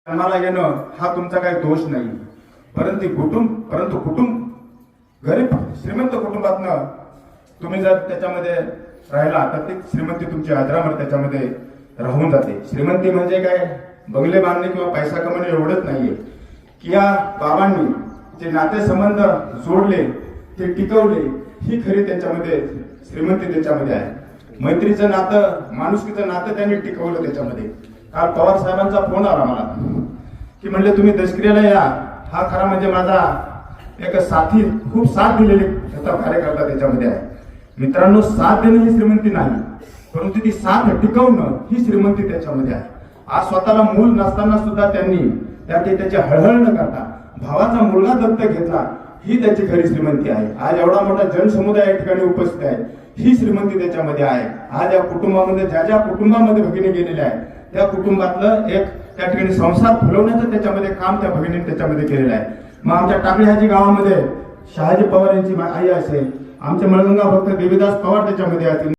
जन्माला येणं हा तुमचा काही दोष नाही, परंतु कुटुंब गरीब श्रीमंत कुटुंबातनं तुम्ही जर त्याच्यामध्ये राहिला तर ती श्रीमंती तुमची अजरामर त्याच्यामध्ये राहून जाते. श्रीमंती म्हणजे काय बंगले बांधणे किंवा पैसा कमवणे एवढंच नाहीये की या बाबांनी जे नातेसंबंध जोडले ते टिकवले ही खरी त्याच्यामध्ये श्रीमंती त्याच्यामध्ये आहे. मैत्रीचं नातं माणुसकीचं नातं त्यांनी टिकवलं त्याच्यामध्ये. काल पवार साहेबांचा फोन आला मला की म्हणले तुम्ही दशक्रियाला या, हा खरा म्हणजे माझा एक साथी खूप साथ दिलेली त्याचा कार्यकर्ता त्याच्यामध्ये आहे. मित्रांनो, साथ देणं ही श्रीमंती नाही, परंतु ती साथ टिकवणं ही श्रीमंती त्याच्यामध्ये आहे. आज स्वतःला मूल नसताना सुद्धा त्यांनी त्याची हळहळ न करता भावाचा मुलगा दत्तक घेतला, ही त्याची खरी श्रीमंती आहे. आज एवढा मोठा जनसमुदाय या ठिकाणी उपस्थित आहे, ही श्रीमंती त्याच्यामध्ये आहे. आज या कुटुंबामध्ये ज्या कुटुंबामध्ये भगिनी गेलेल्या आहेत त्या कुटुंबातलं एक त्या ठिकाणी संसार फुलवण्याचं त्याच्यामध्ये काम त्या भगिनीने त्याच्यामध्ये केलेलं आहे. मग आमच्या टाकळी गावामध्ये शहाजी पवार यांची आई असेल, आमचे मळगंगा भक्त देवीदास पवार त्याच्यामध्ये असतील.